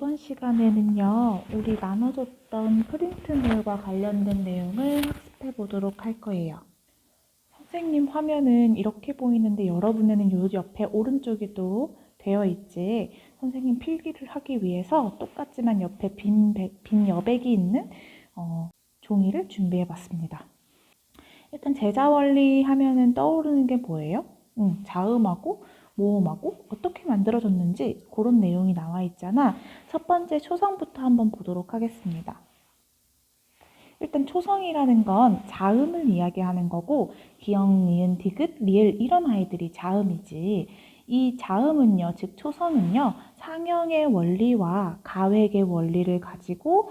이번 시간에는요, 우리 나눠줬던 프린트물과 관련된 내용을 학습해 보도록 할 거예요. 선생님 화면은 이렇게 보이는데 여러분에는 요 옆에 오른쪽에도 되어 있지. 선생님 필기를 하기 위해서 똑같지만 옆에 빈 여백이 있는 종이를 준비해 봤습니다. 일단 제자원리 하면은 떠오르는 게 뭐예요? 자음하고 모음하고 어떻게 만들어졌는지 그런 내용이 나와 있잖아. 첫 번째 초성부터 한번 보도록 하겠습니다. 일단 초성이라는 건 자음을 이야기하는 거고 기역, 니은, 디귿, 리을 이런 아이들이 자음이지. 이 자음은요, 즉 초성은요, 상형의 원리와 가획의 원리를 가지고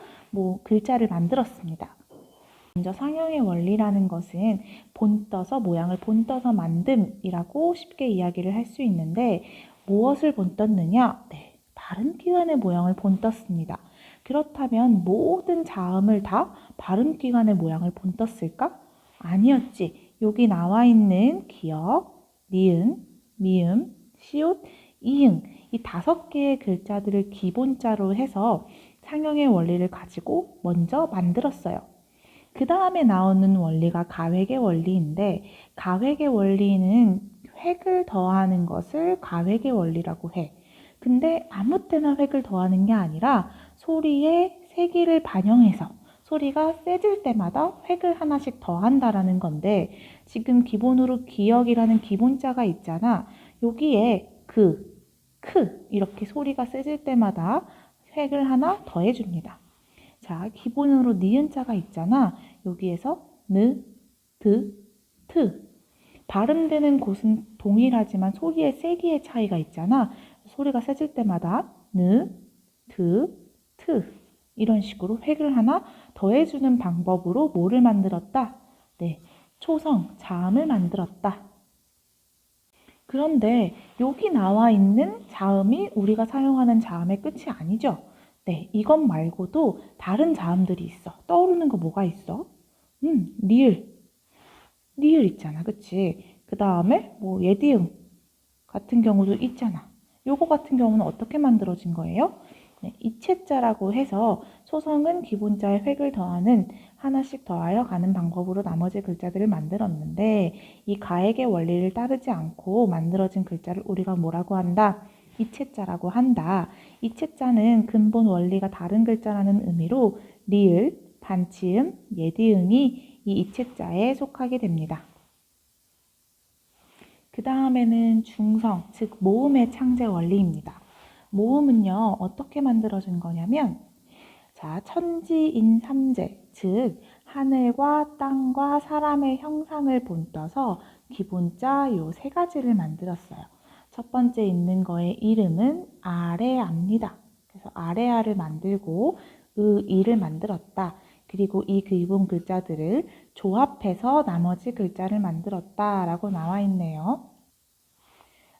글자를 만들었습니다. 먼저 상형의 원리라는 것은 본떠서 모양을 본떠서 만듦이라고 쉽게 이야기를 할 수 있는데 무엇을 본떴느냐? 네, 발음기관의 모양을 본떴습니다. 그렇다면 모든 자음을 다 발음기관의 모양을 본떴을까? 아니었지. 여기 나와 있는 기역, 니은, 미음, 시옷, 이응 이 5개의 글자들을 기본자로 해서 상형의 원리를 가지고 먼저 만들었어요. 그 다음에 나오는 원리가 가획의 원리인데 가획의 원리는 획을 더하는 것을 가획의 원리라고 해. 근데 아무 때나 획을 더하는 게 아니라 소리의 세기를 반영해서 소리가 세질 때마다 획을 하나씩 더한다라는 건데 지금 기본으로 기역이라는 기본자가 있잖아. 여기에 크 이렇게 소리가 세질 때마다 획을 하나 더해줍니다. 자, 기본으로 니은자가 있잖아. 여기에서 느, 드, 트. 발음되는 곳은 동일하지만 소리의 세기의 차이가 있잖아. 소리가 세질 때마다 느, 드, 트. 이런 식으로 획을 하나 더해주는 방법으로 뭐를 만들었다? 네, 초성, 자음을 만들었다. 그런데 여기 나와 있는 자음이 우리가 사용하는 자음의 끝이 아니죠. 네, 이것 말고도 다른 자음들이 있어. 떠오르는 거 뭐가 있어? 리을. 리을 있잖아. 그치? 그 다음에 예디응 같은 경우도 있잖아. 요거 같은 경우는 어떻게 만들어진 거예요? 네, 이체자라고 해서 초성은 기본자에 획을 더하는 하나씩 더하여 가는 방법으로 나머지 글자들을 만들었는데 이 가액의 원리를 따르지 않고 만들어진 글자를 우리가 뭐라고 한다? 이체자라고 한다. 이체자는 근본 원리가 다른 글자라는 의미로 리을, 반치음, 예디응이 이 이체자에 속하게 됩니다. 그 다음에는 중성, 즉 모음의 창제 원리입니다. 모음은요, 어떻게 만들어진 거냐면 자, 천지인삼재, 즉 하늘과 땅과 사람의 형상을 본떠서 기본자 요 3가지를 만들었어요. 첫 번째 있는 거의 이름은 아래아입니다. 그래서 아래아를 만들고 이를 만들었다. 그리고 이 기본 글자들을 조합해서 나머지 글자를 만들었다라고 나와 있네요.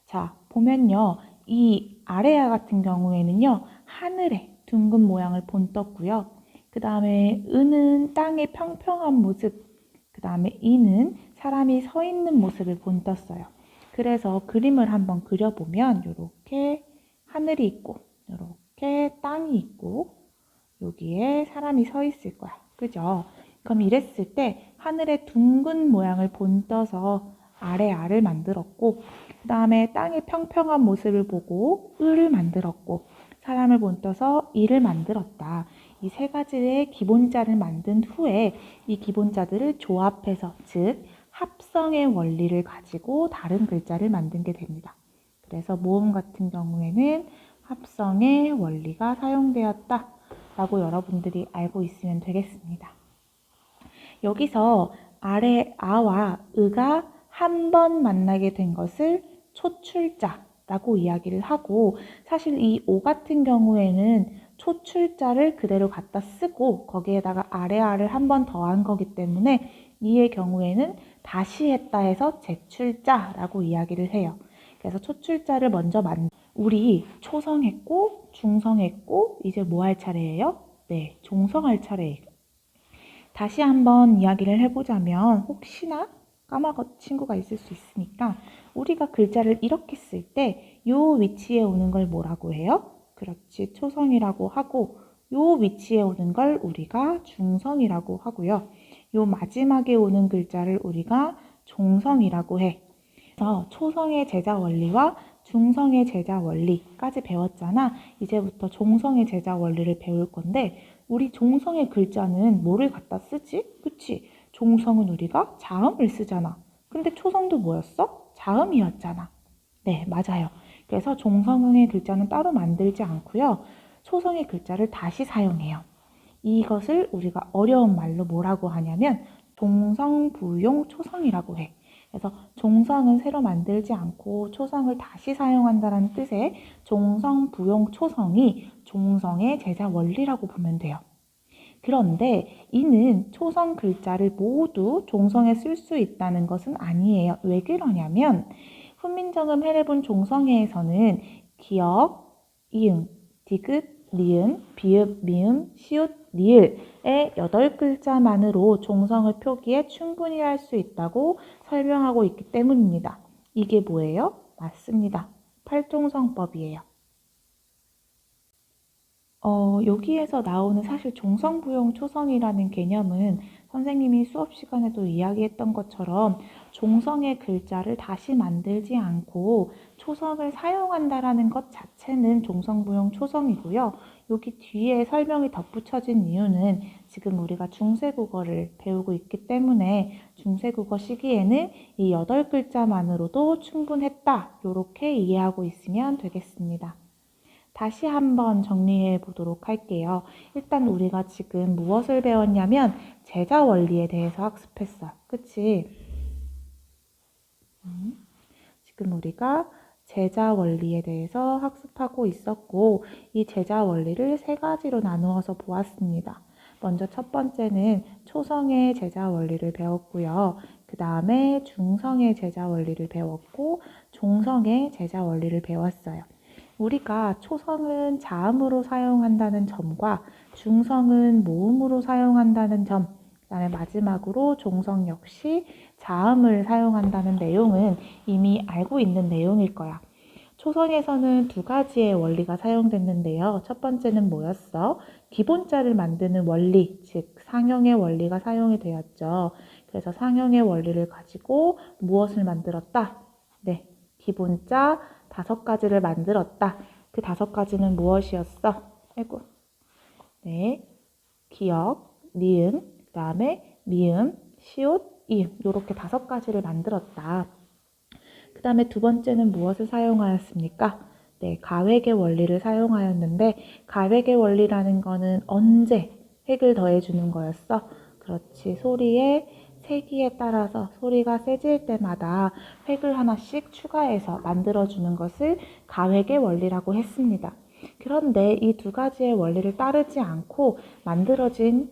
자, 보면요. 이 아래아 같은 경우에는요. 하늘에 둥근 모양을 본떴고요. 그 다음에 은은 땅의 평평한 모습, 그 다음에 이는 사람이 서 있는 모습을 본떴어요. 그래서 그림을 한번 그려보면 이렇게 하늘이 있고 이렇게 땅이 있고 여기에 사람이 서 있을 거야. 그죠? 그럼 이랬을 때 하늘의 둥근 모양을 본떠서 아래아를 만들었고 그 다음에 땅의 평평한 모습을 보고 을을 만들었고 사람을 본떠서 이를 만들었다. 이 3가지의 기본자를 만든 후에 이 기본자들을 조합해서 즉 합성의 원리를 가지고 다른 글자를 만든 게 됩니다. 그래서 모음 같은 경우에는 합성의 원리가 사용되었다 라고 여러분들이 알고 있으면 되겠습니다. 여기서 아래 아와 으가 한 번 만나게 된 것을 초출자라고 이야기를 하고 사실 이 오 같은 경우에는 초출자를 그대로 갖다 쓰고 거기에다가 아래아를 한 번 더한 거기 때문에 이의 경우에는 다시 했다 해서 재출자라고 이야기를 해요. 그래서 초출자를 먼저 우리 초성했고 중성했고 이제 뭐 할 차례예요? 네, 종성할 차례예요. 다시 한번 이야기를 해보자면 혹시나 까먹은 친구가 있을 수 있으니까 우리가 글자를 이렇게 쓸 때 이 위치에 오는 걸 뭐라고 해요? 그렇지, 초성이라고 하고 요 위치에 오는 걸 우리가 중성이라고 하고요. 요 마지막에 오는 글자를 우리가 종성이라고 해. 그래서 초성의 제자 원리와 중성의 제자 원리까지 배웠잖아. 이제부터 종성의 제자 원리를 배울 건데 우리 종성의 글자는 뭐를 갖다 쓰지? 그치? 종성은 우리가 자음을 쓰잖아. 근데 초성도 뭐였어? 자음이었잖아. 네, 맞아요. 그래서 종성의 글자는 따로 만들지 않고요. 초성의 글자를 다시 사용해요. 이것을 우리가 어려운 말로 뭐라고 하냐면 종성부용 초성이라고 해. 그래서 종성은 새로 만들지 않고 초성을 다시 사용한다는 뜻의 종성부용 초성이 종성의 제자 원리라고 보면 돼요. 그런데 이는 초성 글자를 모두 종성에 쓸 수 있다는 것은 아니에요. 왜 그러냐면 훈민정음 해례본 종성회에서는 기역, 이응, 디귿, 니은, 비읍, 미음, 시옷, 리을의 8글자만으로 종성을 표기해 충분히 할 수 있다고 설명하고 있기 때문입니다. 이게 뭐예요? 맞습니다. 팔종성법이에요. 여기에서 나오는 사실 종성부용 초성이라는 개념은 선생님이 수업 시간에도 이야기했던 것처럼 종성의 글자를 다시 만들지 않고 초성을 사용한다라는 것 자체는 종성부용 초성이고요. 여기 뒤에 설명이 덧붙여진 이유는 지금 우리가 중세국어를 배우고 있기 때문에 중세국어 시기에는 이 8글자만으로도 충분했다. 이렇게 이해하고 있으면 되겠습니다. 다시 한번 정리해 보도록 할게요. 일단 우리가 지금 무엇을 배웠냐면 제자 원리에 대해서 학습했어. 그치? 지금 우리가 제자 원리에 대해서 학습하고 있었고 이 제자 원리를 3가지로 나누어서 보았습니다. 먼저 첫 번째는 초성의 제자 원리를 배웠고요. 그 다음에 중성의 제자 원리를 배웠고 종성의 제자 원리를 배웠어요. 우리가 초성은 자음으로 사용한다는 점과 중성은 모음으로 사용한다는 점, 그 다음에 마지막으로 종성 역시 자음을 사용한다는 내용은 이미 알고 있는 내용일 거야. 초성에서는 2가지의 원리가 사용됐는데요. 첫 번째는 뭐였어? 기본자를 만드는 원리, 즉 상형의 원리가 사용이 되었죠. 그래서 상형의 원리를 가지고 무엇을 만들었다? 네, 기본자 5가지를 만들었다. 그 5가지는 무엇이었어? 아이고. 네, 기역, 니은, 그 다음에 미음, 시옷, 이음 이렇게 5가지를 만들었다. 그 다음에 두 번째는 무엇을 사용하였습니까? 네, 가획의 원리를 사용하였는데 가획의 원리라는 거는 언제 획을 더해주는 거였어? 그렇지, 소리의 세기에 따라서 소리가 세질 때마다 획을 하나씩 추가해서 만들어주는 것을 가획의 원리라고 했습니다. 그런데 이 2가지의 원리를 따르지 않고 만들어진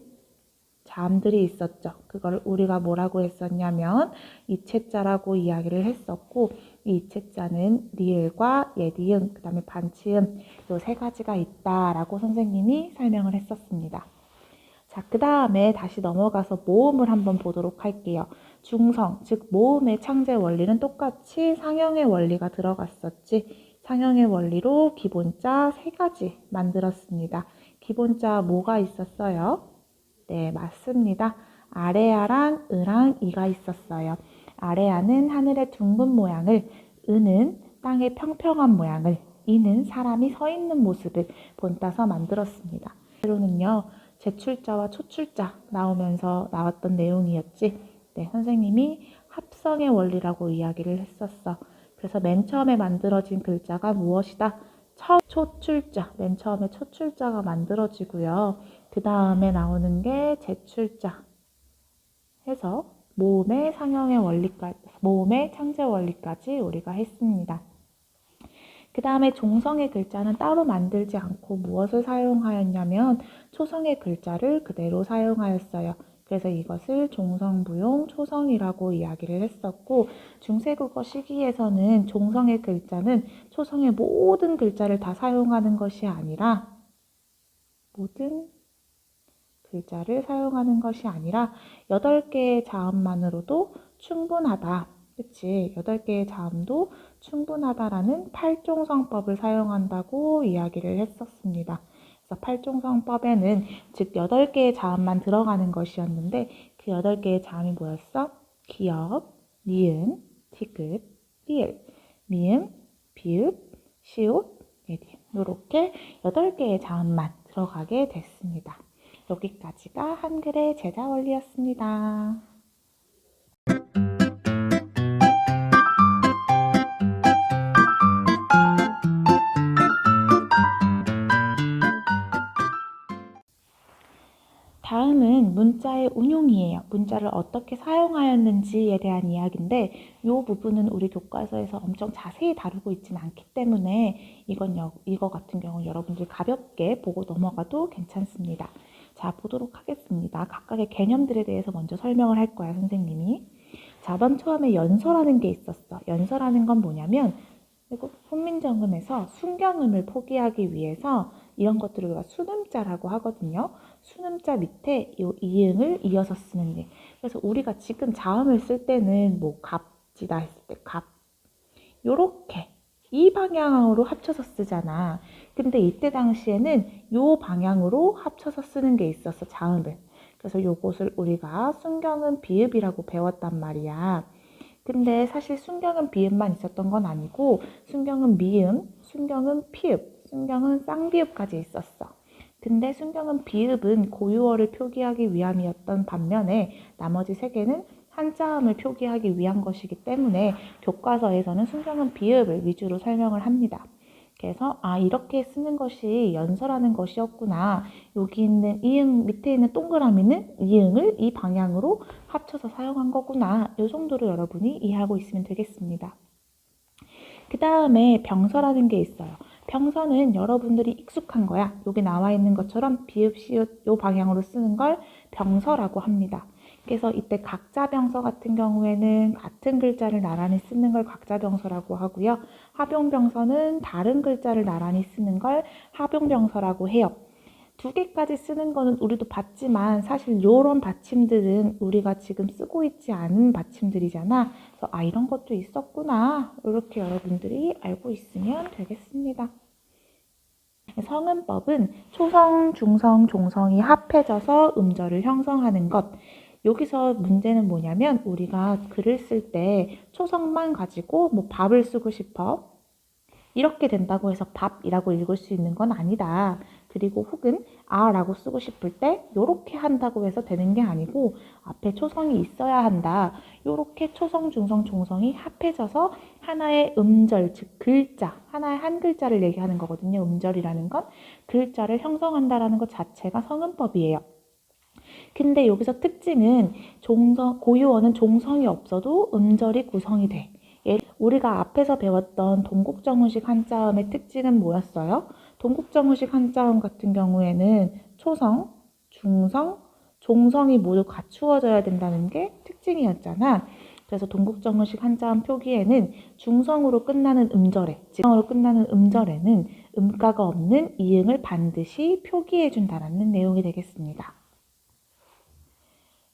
자음들이 있었죠. 그걸 우리가 뭐라고 했었냐면 이체자라고 이야기를 했었고 이 이체자는 리을과 예디음, 그 다음에 반치음 이 3가지가 있다라고 선생님이 설명을 했었습니다. 자, 그 다음에 다시 넘어가서 모음을 한번 보도록 할게요. 중성, 즉 모음의 창제 원리는 똑같이 상형의 원리가 들어갔었지. 상형의 원리로 기본자 3가지 만들었습니다. 기본자 뭐가 있었어요? 네, 맞습니다. 아래아랑 으랑 이가 있었어요. 아래아는 하늘의 둥근 모양을, 으는 땅의 평평한 모양을, 이는 사람이 서 있는 모습을 본따서 만들었습니다. 때로는요, 제출자와 초출자 나오면서 나왔던 내용이었지. 네, 선생님이 합성의 원리라고 이야기를 했었어. 그래서 맨 처음에 만들어진 글자가 무엇이다? 초출자, 맨 처음에 초출자가 만들어지고요. 그 다음에 나오는 게 제출자 해서 모음의 상형의 원리까지, 모음의 창제 원리까지 우리가 했습니다. 그 다음에 종성의 글자는 따로 만들지 않고 무엇을 사용하였냐면 초성의 글자를 그대로 사용하였어요. 그래서 이것을 종성부용 초성이라고 이야기를 했었고 중세국어 시기에서는 종성의 글자는 초성의 모든 글자를 다 사용하는 것이 아니라 모든 글자를 사용하는 것이 아니라 8개의 자음만으로도 충분하다. 그치? 8개의 자음도 충분하다라는 팔종성법을 사용한다고 이야기를 했었습니다. 그래서 팔종성법에는 즉 8개의 자음만 들어가는 것이었는데 그 8개의 자음이 뭐였어? 기역, 니은, 티귿, 리을, 미음, 비읍, 시옷, 예디음 이렇게 8개의 자음만 들어가게 됐습니다. 여기까지가 한글의 제자 원리였습니다. 다음은 문자의 운용이에요. 문자를 어떻게 사용하였는지에 대한 이야기인데 이 부분은 우리 교과서에서 엄청 자세히 다루고 있지는 않기 때문에 이거 같은 경우는 여러분들 가볍게 보고 넘어가도 괜찮습니다. 자, 보도록 하겠습니다. 각각의 개념들에 대해서 먼저 설명을 할 거야, 선생님이. 자, 맨 처음에 연서라는 게 있었어. 연서라는 건 뭐냐면 훈민정음에서 순경음을 포기하기 위해서 이런 것들을 우리가 순음자라고 하거든요. 순음자 밑에 이 이응을 이어서 쓰는 일. 그래서 우리가 지금 자음을 쓸 때는 뭐 갑지다 했을 때 갑. 요렇게 이 방향으로 합쳐서 쓰잖아. 근데 이때 당시에는 요 방향으로 합쳐서 쓰는 게 있었어, 자음을. 그래서 요것을 우리가 순경음 비읍이라고 배웠단 말이야. 근데 사실 순경은 비읍만 있었던 건 아니고 순경은 미음, 순경은 피읍, 순경은 쌍비읍까지 있었어. 근데 순경은 비읍은 고유어를 표기하기 위함이었던 반면에 나머지 3개는 한자음을 표기하기 위한 것이기 때문에 교과서에서는 순경은 비읍을 위주로 설명을 합니다. 그래서 이렇게 쓰는 것이 연서라는 것이었구나. 여기 있는 이응 밑에 있는 동그라미는 이응을 이 방향으로 합쳐서 사용한 거구나. 이 정도로 여러분이 이해하고 있으면 되겠습니다. 그 다음에 병서라는 게 있어요. 병서는 여러분들이 익숙한 거야. 여기 나와 있는 것처럼 비읍, 시읒 이 방향으로 쓰는 걸 병서라고 합니다. 그래서 이때 각자병서 같은 경우에는 같은 글자를 나란히 쓰는 걸 각자병서라고 하고요. 합용병서는 다른 글자를 나란히 쓰는 걸 합용병서라고 해요. 2개까지 쓰는 거는 우리도 봤지만 사실 이런 받침들은 우리가 지금 쓰고 있지 않은 받침들이잖아. 그래서 이런 것도 있었구나. 이렇게 여러분들이 알고 있으면 되겠습니다. 성음법은 초성, 중성, 종성이 합해져서 음절을 형성하는 것. 여기서 문제는 뭐냐면 우리가 글을 쓸 때 초성만 가지고 뭐 밥을 쓰고 싶어. 이렇게 된다고 해서 밥이라고 읽을 수 있는 건 아니다. 그리고 혹은 라고 쓰고 싶을 때 이렇게 한다고 해서 되는 게 아니고 앞에 초성이 있어야 한다. 이렇게 초성, 중성, 종성이 합해져서 하나의 음절, 즉 글자, 하나의 한 글자를 얘기하는 거거든요. 음절이라는 건 글자를 형성한다라는 것 자체가 성음법이에요. 근데 여기서 특징은 고유어는 종성이 없어도 음절이 구성이 돼. 우리가 앞에서 배웠던 동국정우식 한자음의 특징은 뭐였어요? 동국정우식 한자음 같은 경우에는 초성, 중성, 종성이 모두 갖추어져야 된다는 게 특징이었잖아. 그래서 동국정우식 한자음 표기에는 중성으로 끝나는 음절에는 음가가 없는 이응을 반드시 표기해 준다는 내용이 되겠습니다.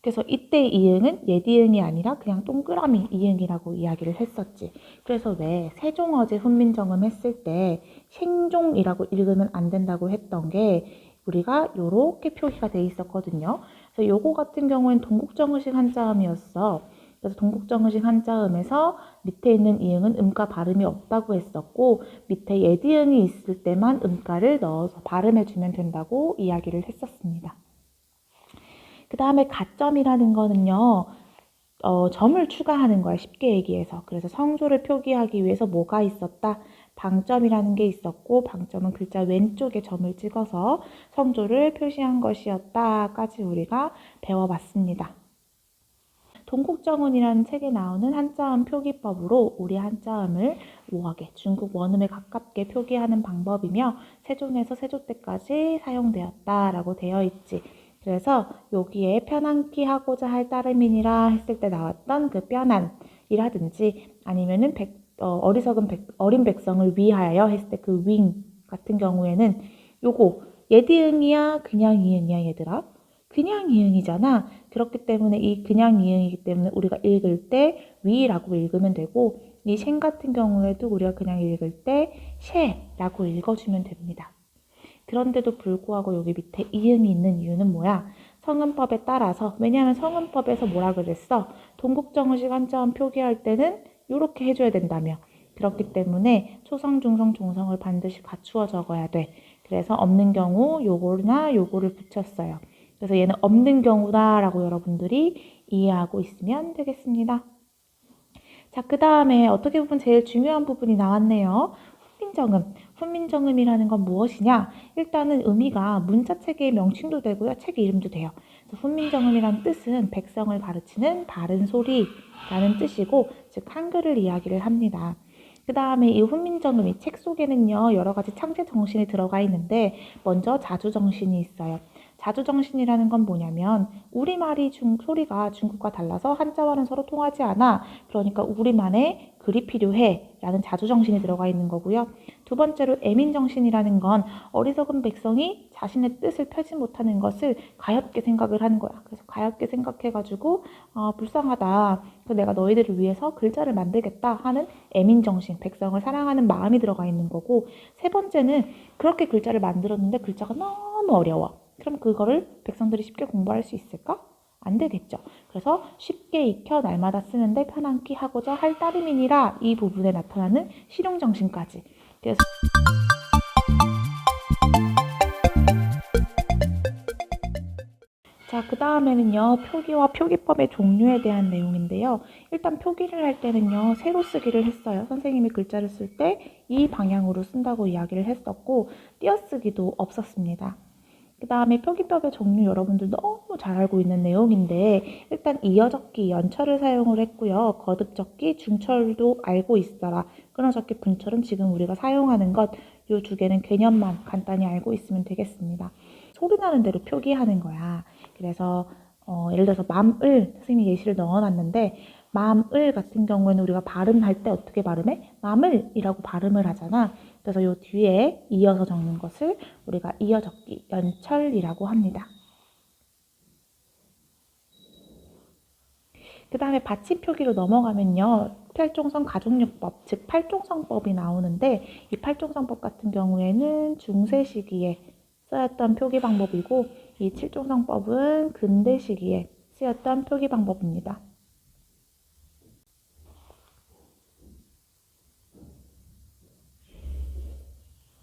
그래서 이때 이응은 예디응이 아니라 그냥 동그라미 이응이라고 이야기를 했었지. 그래서 왜 세종어제 훈민정음 했을 때 생종이라고 읽으면 안 된다고 했던 게 우리가 이렇게 표기가 돼 있었거든요. 그래서 요거 같은 경우엔 동국정의식 한자음이었어. 그래서 동국정의식 한자음에서 밑에 있는 이응은 음가 발음이 없다고 했었고 밑에 예디응이 있을 때만 음가를 넣어서 발음해주면 된다고 이야기를 했었습니다. 그 다음에 가점이라는 거는요. 점을 추가하는 거야. 쉽게 얘기해서. 그래서 성조를 표기하기 위해서 뭐가 있었다? 방점이라는 게 있었고 방점은 글자 왼쪽에 점을 찍어서 성조를 표시한 것이었다까지 우리가 배워봤습니다. 동국정운이라는 책에 나오는 한자음 표기법으로 우리 한자음을 우아하게 중국 원음에 가깝게 표기하는 방법이며 세종에서 세조 때까지 사용되었다라고 되어 있지. 그래서 여기에 편안히 하고자 할 따름이니라 했을 때 나왔던 그 편안이라든지 아니면은 어린 백성을 위하여 했을 때 그 윙 같은 경우에는 요거 예디응이야 그냥 이응이야 얘들아? 그냥 이응이잖아. 그렇기 때문에 이 그냥 이응이기 때문에 우리가 읽을 때 위라고 읽으면 되고 이 쉥 같은 경우에도 우리가 그냥 읽을 때 셰라고 읽어주면 됩니다. 그런데도 불구하고 여기 밑에 이응이 있는 이유는 뭐야? 성은법에 따라서 왜냐하면 성은법에서 뭐라 그랬어? 동국정의식 한자음 표기할 때는 이렇게 해줘야 된다며. 그렇기 때문에 초성, 중성, 종성을 반드시 갖추어 적어야 돼. 그래서 없는 경우 요거나 요거를 붙였어요. 그래서 얘는 없는 경우다라고 여러분들이 이해하고 있으면 되겠습니다. 자, 그 다음에 어떻게 보면 제일 중요한 부분이 나왔네요. 훈민정음. 훈민정음이라는 건 무엇이냐? 일단은 의미가 문자 체계의 명칭도 되고요. 책 이름도 돼요. 훈민정음이란 뜻은 백성을 가르치는 바른 소리라는 뜻이고, 즉 한글을 이야기를 합니다. 그 다음에 이 훈민정음, 이 책 속에는요, 여러 가지 창제 정신이 들어가 있는데, 먼저 자주 정신이 있어요. 자주 정신이라는 건 뭐냐면, 우리말이 소리가 중국과 달라서 한자와는 서로 통하지 않아. 그러니까 우리만의 글이 필요해 라는 자주정신이 들어가 있는 거고요. 두 번째로 애민정신이라는 건 어리석은 백성이 자신의 뜻을 펴지 못하는 것을 가엾게 생각을 하는 거야. 그래서 가엾게 생각해가지고 불쌍하다. 내가 너희들을 위해서 글자를 만들겠다 하는 애민정신, 백성을 사랑하는 마음이 들어가 있는 거고, 세 번째는 그렇게 글자를 만들었는데 글자가 너무 어려워. 그럼 그거를 백성들이 쉽게 공부할 수 있을까? 안 되겠죠. 그래서 쉽게 익혀 날마다 쓰는데 편안히 하고자 할 따름이니라 이 부분에 나타나는 실용정신까지. 그래서 자, 그 다음에는요, 표기와 표기법의 종류에 대한 내용인데요. 일단 표기를 할 때는요, 세로 쓰기를 했어요. 선생님이 글자를 쓸 때 이 방향으로 쓴다고 이야기를 했었고, 띄어쓰기도 없었습니다. 그 다음에 표기법의 종류 여러분들 너무 잘 알고 있는 내용인데 일단 이어적기, 연철을 사용을 했고요. 거듭적기, 중철도 알고 있어라. 끊어적기, 분철은 지금 우리가 사용하는 것 이 두 개는 개념만 간단히 알고 있으면 되겠습니다. 소리 나는 대로 표기하는 거야. 그래서 예를 들어서 맘을 선생님이 예시를 넣어놨는데 맘을 같은 경우에는 우리가 발음할 때 어떻게 발음해? 맘을이라고 발음을 하잖아. 그래서 요 뒤에 이어서 적는 것을 우리가 이어적기, 연철이라고 합니다. 그 다음에 받침 표기로 넘어가면요. 팔종성 가족용법, 즉 팔종성법이 나오는데 이 팔종성법 같은 경우에는 중세 시기에 쓰였던 표기 방법이고 이 칠종성법은 근대 시기에 쓰였던 표기 방법입니다.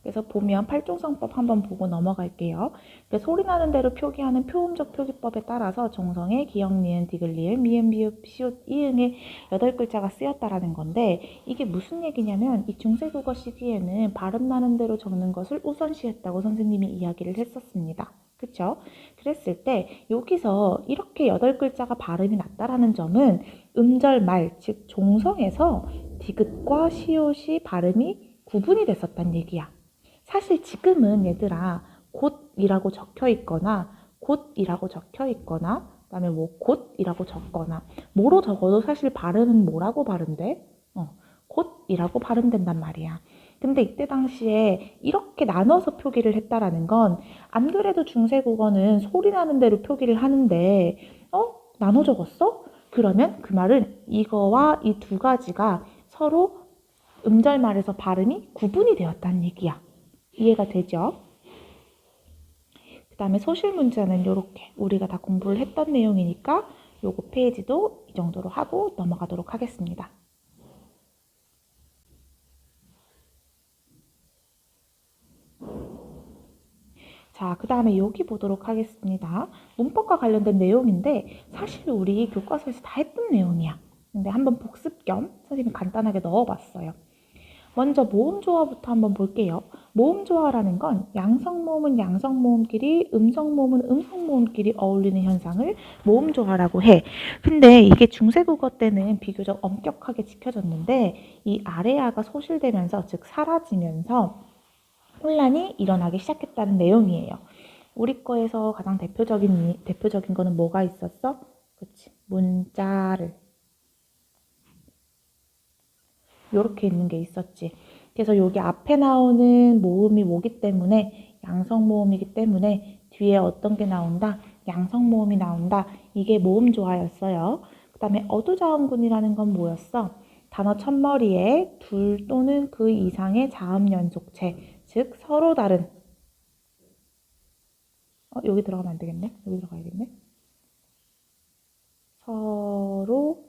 그래서 보면 팔종성법 한번 보고 넘어갈게요. 소리 나는 대로 표기하는 표음적 표기법에 따라서 정성의 기역, 니은, 디귿, 리을, 미음, 비읍, 시옷, 이응의 8글자가 쓰였다라는 건데 이게 무슨 얘기냐면 이 중세국어 시기에는 발음 나는 대로 적는 것을 우선시했다고 선생님이 이야기를 했었습니다. 그쵸? 그랬을 때 여기서 이렇게 8글자가 발음이 낮다라는 점은 음절말, 즉 종성에서 디귿과 시옷이 발음이 구분이 됐었단 얘기야. 사실 지금은 얘들아 곧이라고 적혀 있거나 곧이라고 적혀 있거나 그다음에 뭐 곧이라고 적거나 뭐로 적어도 사실 발음은 뭐라고 발음돼? 곧이라고 발음된단 말이야. 근데 이때 당시에 이렇게 나눠서 표기를 했다라는 건 안 그래도 중세국어는 소리 나는 대로 표기를 하는데 나눠 적었어? 그러면 그 말은 이거와 이 두 가지가 서로 음절말에서 발음이 구분이 되었다는 얘기야. 이해가 되죠? 그 다음에 소실 문제는 이렇게 우리가 다 공부를 했던 내용이니까 요거 페이지도 이 정도로 하고 넘어가도록 하겠습니다. 자, 그 다음에 여기 보도록 하겠습니다. 문법과 관련된 내용인데 사실 우리 교과서에서 다 했던 내용이야. 근데 한번 복습 겸 선생님이 간단하게 넣어봤어요. 먼저 모음조화부터 한번 볼게요. 모음조화라는 건 양성모음은 양성모음끼리, 음성모음은 음성모음끼리 어울리는 현상을 모음조화라고 해. 근데 이게 중세국어 때는 비교적 엄격하게 지켜졌는데 이 아래아가 소실되면서, 즉 사라지면서 혼란이 일어나기 시작했다는 내용이에요. 우리 거에서 가장 대표적인 거는 뭐가 있었어? 그치, 문자를 이렇게 있는 게 있었지. 그래서 여기 앞에 나오는 모음이 뭐기 때문에 양성 모음이기 때문에 뒤에 어떤 게 나온다? 양성모음이 나온다. 이게 모음조화였어요. 그 다음에 어두자음군이라는 건 뭐였어? 단어 첫머리에 둘 또는 그 이상의 자음 연속체, 즉 서로 다른 여기 들어가면 안 되겠네. 여기 들어가야겠네. 서로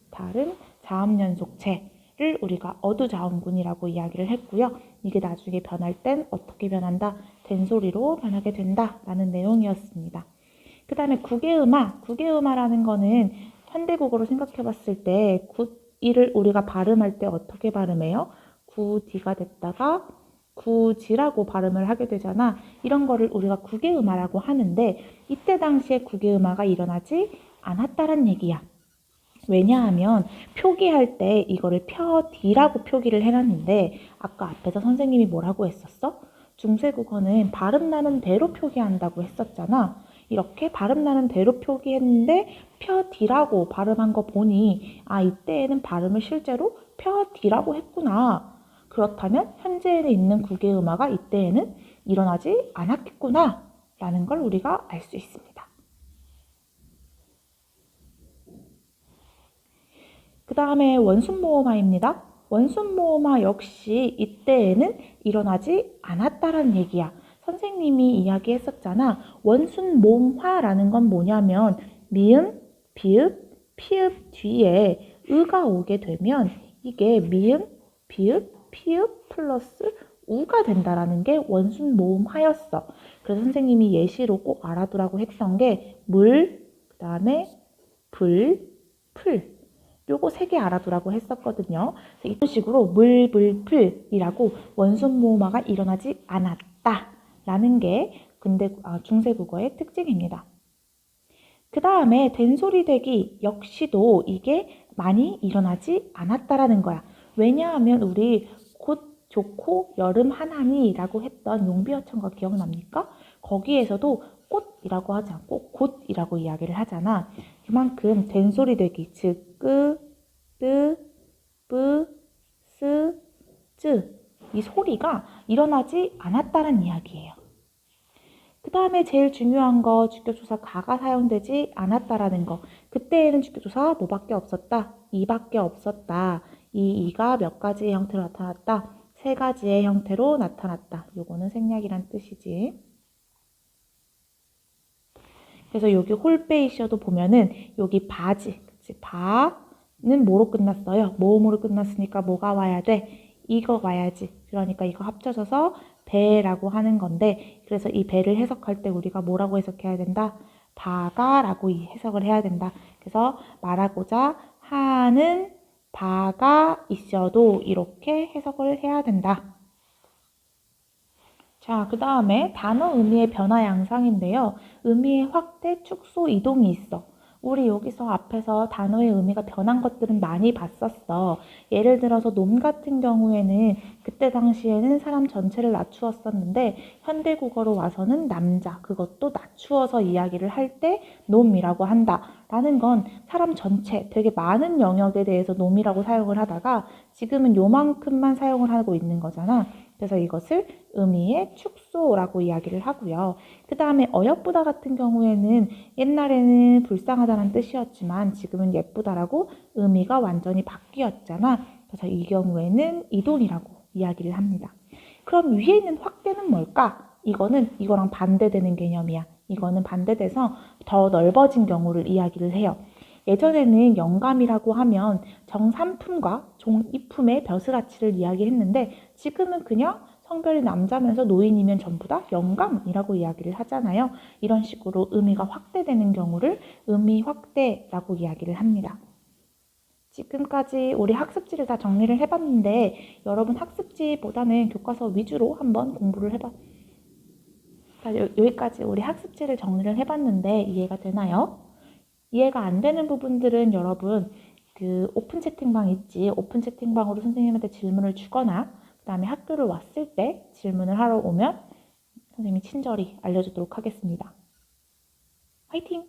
다른 자음 연속체를 우리가 어두자음군이라고 이야기를 했고요. 이게 나중에 변할 땐 어떻게 변한다? 된소리로 변하게 된다 라는 내용이었습니다. 그 다음에 구개음화라는 거는 현대국어로 생각해 봤을 때 이를 우리가 발음할 때 어떻게 발음해요? 구디가 됐다가 구지라고 발음을 하게 되잖아. 이런 거를 우리가 구개음화라고 하는데 이때 당시에 구개음화가 일어나지 않았다는 얘기야. 왜냐하면 표기할 때 이거를 펴디라고 표기를 해놨는데 아까 앞에서 선생님이 뭐라고 했었어? 중세국어는 발음 나는 대로 표기한다고 했었잖아. 이렇게 발음 나는 대로 표기했는데 펴디라고 발음한 거 보니 이때에는 발음을 실제로 펴디라고 했구나. 그렇다면 현재에는 있는 구개음화가 이때에는 일어나지 않았겠구나 라는 걸 우리가 알 수 있습니다. 그 다음에 원순모음화입니다. 원순모음화 역시 이때에는 일어나지 않았다라는 얘기야. 선생님이 이야기했었잖아. 원순모음화라는 건 뭐냐면 미음, 비읍, 피읍 뒤에 으가 오게 되면 이게 미음, 비읍, 피읍 플러스 우가 된다라는 게 원순모음화였어. 그래서 선생님이 예시로 꼭 알아두라고 했던 게 물, 그 다음에 불, 풀. 요거 3개 알아두라고 했었거든요. 이런 식으로 물불풀이라고 원순모음화가 일어나지 않았다라는 게 중세국어의 특징입니다. 그 다음에 된소리되기 역시도 이게 많이 일어나지 않았다라는 거야. 왜냐하면 우리 곧 좋고 여름 하나니라고 했던 용비어천가 기억납니까? 거기에서도 꽃이라고 하지 않고 곧이라고 이야기를 하잖아. 그만큼 된소리되기, 즉 끄, 뜨, 뿌, 스, 쯔 이 소리가 일어나지 않았다는 이야기예요. 그 다음에 제일 중요한 거 주격조사 가가 사용되지 않았다라는 거. 그때에는 주격조사 뭐밖에 없었다? 이밖에 없었다. 이가 몇 가지의 형태로 나타났다? 3가지의 형태로 나타났다. 요거는 생략이란 뜻이지. 그래서 여기 홀베이셔도 보면은 여기 바지, 그치? 바는 뭐로 끝났어요? 모음으로 끝났으니까 뭐가 와야 돼? 이거 와야지. 그러니까 이거 합쳐져서 배라고 하는 건데 그래서 이 배를 해석할 때 우리가 뭐라고 해석해야 된다? 바가라고 해석을 해야 된다. 그래서 말하고자 하는 바가 있어도 이렇게 해석을 해야 된다. 자, 그 다음에 단어 의미의 변화 양상인데요. 의미의 확대, 축소, 이동이 있어. 우리 여기서 앞에서 단어의 의미가 변한 것들은 많이 봤었어. 예를 들어서 놈 같은 경우에는 그때 당시에는 사람 전체를 낮추었었는데 현대국어로 와서는 남자, 그것도 낮추어서 이야기를 할 때 놈이라고 한다. 라는 건 사람 전체, 되게 많은 영역에 대해서 놈이라고 사용을 하다가 지금은 요만큼만 사용을 하고 있는 거잖아. 그래서 이것을 의미의 축소라고 이야기를 하고요. 그 다음에 어여쁘다 같은 경우에는 옛날에는 불쌍하다는 뜻이었지만 지금은 예쁘다라고 의미가 완전히 바뀌었잖아. 그래서 이 경우에는 이동이라고 이야기를 합니다. 그럼 위에 있는 확대는 뭘까? 이거는 이거랑 반대되는 개념이야. 이거는 반대돼서 더 넓어진 경우를 이야기를 해요. 예전에는 영감이라고 하면 정삼품과 종이품의 벼슬아치를 이야기했는데 지금은 그냥 성별이 남자면서 노인이면 전부 다 영감이라고 이야기를 하잖아요. 이런 식으로 의미가 확대되는 경우를 의미 확대라고 이야기를 합니다. 지금까지 우리 학습지를 다 정리를 해봤는데 여러분 학습지보다는 교과서 위주로 한번 공부를 해봐. 여기까지 우리 학습지를 정리를 해봤는데 이해가 되나요? 이해가 안 되는 부분들은 여러분 그 오픈 채팅방 있지. 오픈 채팅방으로 선생님한테 질문을 주거나 그 다음에 학교를 왔을 때 질문을 하러 오면 선생님이 친절히 알려주도록 하겠습니다. 화이팅!